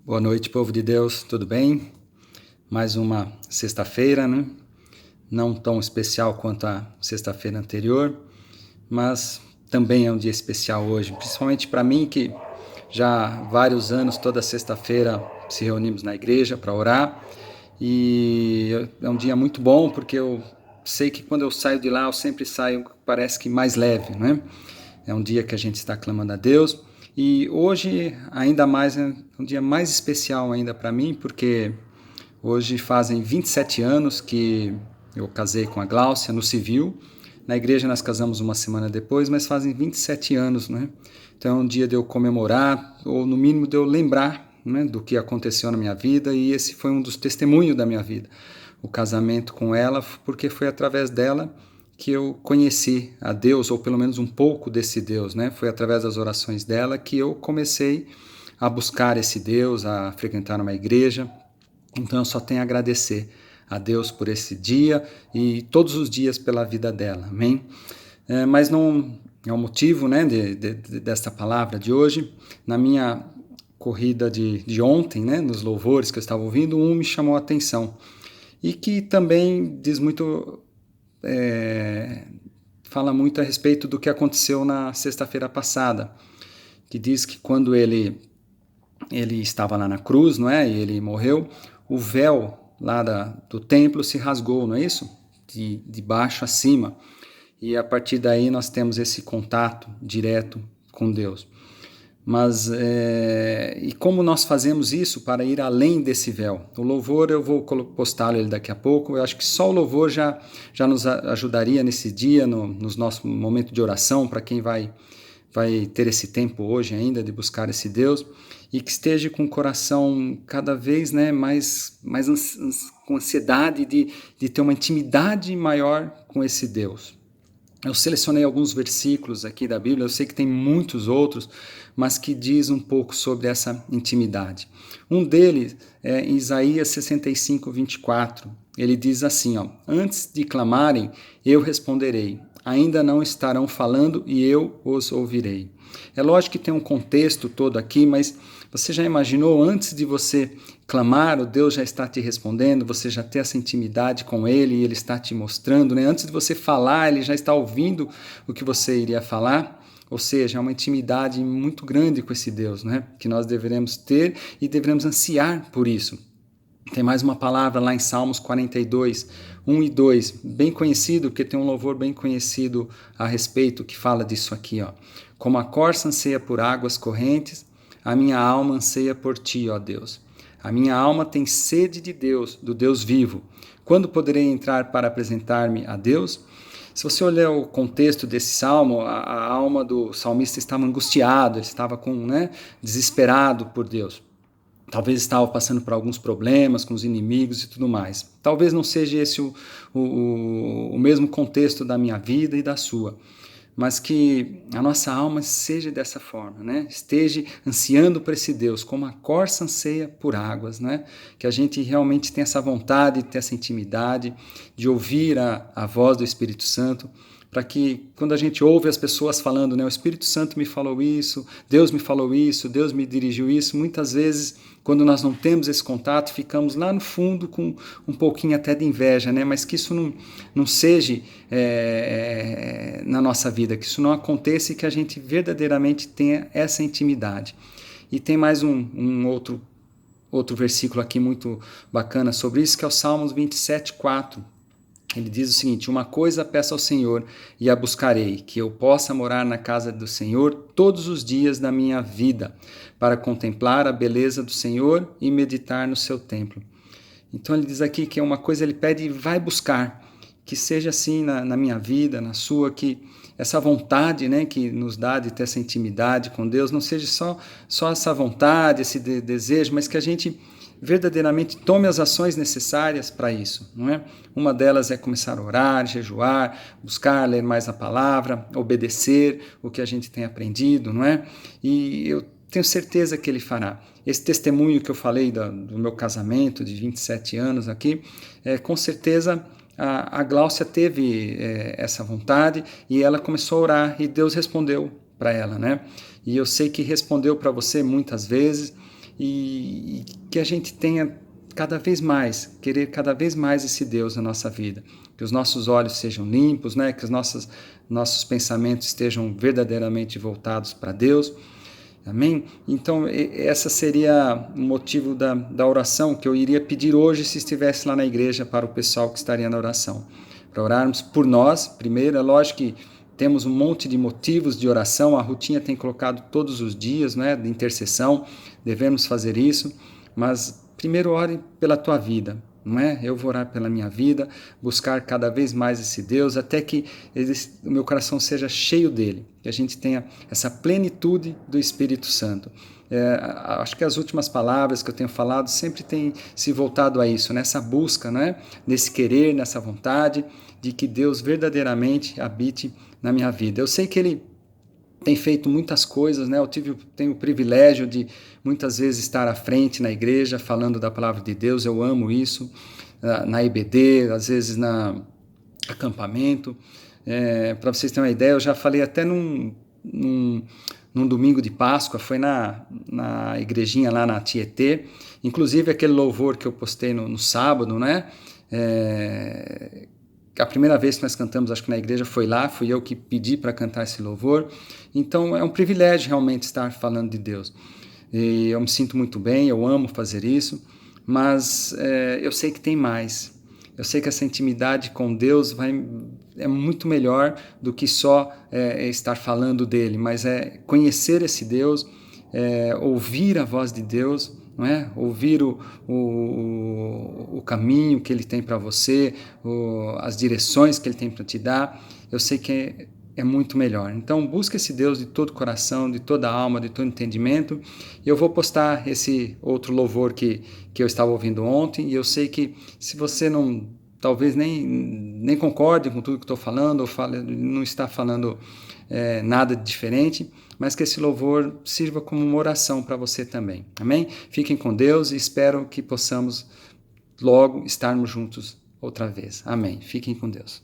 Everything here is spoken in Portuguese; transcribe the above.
Boa noite, povo de Deus, tudo bem? Mais uma sexta-feira, né? Não tão especial quanto a sexta-feira anterior, mas também é um dia especial hoje, principalmente para mim que já há vários anos, toda sexta-feira, se reunimos na igreja para orar e é um dia muito bom porque eu sei que quando eu saio de lá eu sempre saio, parece que mais leve, né? É um dia que a gente está clamando a Deus. E hoje, ainda mais, é um dia mais especial ainda para mim, porque hoje fazem 27 anos que eu casei com a Gláucia no civil. Na igreja nós casamos uma semana depois, mas fazem 27 anos, né? Então é um dia de eu comemorar, ou no mínimo de eu lembrar, né, do que aconteceu na minha vida, e esse foi um dos testemunhos da minha vida. O casamento com ela, porque foi através dela que eu conheci a Deus, ou pelo menos um pouco desse Deus, né? Foi através das orações dela que eu comecei a buscar esse Deus, a frequentar uma igreja. Então eu só tenho a agradecer a Deus por esse dia e todos os dias pela vida dela, amém? Mas não é o motivo, né, desta palavra de hoje. Na minha corrida de ontem, né, nos louvores que eu estava ouvindo, um me chamou a atenção e que também diz muito, fala muito a respeito do que aconteceu na sexta-feira passada, que diz que quando ele estava lá na cruz, não é? E ele morreu, o véu lá do templo se rasgou, não é isso? De baixo a cima. E a partir daí nós temos esse contato direto com Deus. Mas, e como nós fazemos isso para ir além desse véu? O louvor, eu vou postá-lo ele daqui a pouco, eu acho que só o louvor já nos ajudaria nesse dia, nos nosso momento de oração, para quem vai ter esse tempo hoje ainda de buscar esse Deus, e que esteja com o coração cada vez, né, mais com ansiedade de ter uma intimidade maior com esse Deus. Eu selecionei alguns versículos aqui da Bíblia, eu sei que tem muitos outros, mas que diz um pouco sobre essa intimidade. Um deles é em Isaías 65, 24. Ele diz assim, ó: antes de clamarem, eu responderei. Ainda não estarão falando e eu os ouvirei. É lógico que tem um contexto todo aqui, mas você já imaginou antes de você clamar, o Deus já está te respondendo, você já tem essa intimidade com Ele e Ele está te mostrando, né? Antes de você falar, Ele já está ouvindo o que você iria falar. Ou seja, é uma intimidade muito grande com esse Deus, né? Que nós deveremos ter e deveremos ansiar por isso. Tem mais uma palavra lá em Salmos 42, 1 e 2, bem conhecido, porque tem um louvor bem conhecido a respeito que fala disso aqui, ó. Como a corça anseia por águas correntes, a minha alma anseia por ti, ó Deus. A minha alma tem sede de Deus, do Deus vivo. Quando poderei entrar para apresentar-me a Deus? Se você olhar o contexto desse salmo, a alma do salmista estava angustiado, ele estava desesperado por Deus. Talvez estava passando por alguns problemas com os inimigos e tudo mais. Talvez não seja esse o mesmo contexto da minha vida e da sua, mas que a nossa alma seja dessa forma, né? Esteja ansiando por esse Deus, como a corça anseia por águas, né? Que a gente realmente tenha essa vontade, ter essa intimidade de ouvir a voz do Espírito Santo, para que quando a gente ouve as pessoas falando, né, o Espírito Santo me falou isso, Deus me falou isso, Deus me dirigiu isso, muitas vezes, quando nós não temos esse contato, ficamos lá no fundo com um pouquinho até de inveja, né? Mas que isso não seja na nossa vida, que isso não aconteça e que a gente verdadeiramente tenha essa intimidade. E tem mais um outro versículo aqui muito bacana sobre isso, que é o Salmos 27, 4. Ele diz o seguinte: uma coisa peço ao Senhor e a buscarei, que eu possa morar na casa do Senhor todos os dias da minha vida, para contemplar a beleza do Senhor e meditar no seu templo. Então ele diz aqui que é uma coisa, ele pede e vai buscar, que seja assim na minha vida, na sua, que essa vontade, né, que nos dá de ter essa intimidade com Deus, não seja só essa vontade, esse desejo, mas que a gente verdadeiramente tome as ações necessárias para isso, não é? Uma delas é começar a orar, jejuar, buscar ler mais a palavra, obedecer o que a gente tem aprendido, não é? E eu tenho certeza que Ele fará. Esse testemunho que eu falei do meu casamento de 27 anos aqui, com certeza a Gláucia teve essa vontade e ela começou a orar e Deus respondeu para ela, né? E eu sei que respondeu para você muitas vezes. e que a gente tenha cada vez mais, querer cada vez mais esse Deus na nossa vida. Que os nossos olhos sejam limpos, né? Que os nossos pensamentos estejam verdadeiramente voltados para Deus. Amém? Então, essa seria o motivo da oração que eu iria pedir hoje se estivesse lá na igreja para o pessoal que estaria na oração. Para orarmos por nós, primeiro, é lógico que temos um monte de motivos de oração, a Rutinha tem colocado todos os dias, né, de intercessão, devemos fazer isso, mas primeiro ore pela tua vida, não é? Eu vou orar pela minha vida, buscar cada vez mais esse Deus, até que o meu coração seja cheio dele, que a gente tenha essa plenitude do Espírito Santo. Acho que as últimas palavras que eu tenho falado sempre têm se voltado a isso, nessa busca, né? Nesse querer, nessa vontade de que Deus verdadeiramente habite na minha vida. Eu sei que Ele tem feito muitas coisas, né? Tenho o privilégio de muitas vezes estar à frente na igreja falando da palavra de Deus, eu amo isso, na EBD, às vezes na acampamento. Para vocês terem uma ideia, eu já falei até num domingo de Páscoa, foi na igrejinha lá na Tietê, inclusive aquele louvor que eu postei no sábado, né? A primeira vez que nós cantamos, acho que na igreja, foi lá, fui eu que pedi para cantar esse louvor. Então é um privilégio realmente estar falando de Deus. E eu me sinto muito bem, eu amo fazer isso, mas eu sei que tem mais. Eu sei que essa intimidade com Deus é muito melhor do que só estar falando dele, mas é conhecer esse Deus, ouvir a voz de Deus, não é? Ouvir o caminho que Ele tem para você, as direções que Ele tem para te dar. Eu sei que é muito melhor. Então busca esse Deus de todo coração, de toda alma, de todo entendimento. E eu vou postar esse outro louvor que eu estava ouvindo ontem, e eu sei que se você talvez nem concorde com tudo que estou falando, ou não está falando nada diferente, mas que esse louvor sirva como uma oração para você também. Amém? Fiquem com Deus e espero que possamos logo estarmos juntos outra vez. Amém. Fiquem com Deus.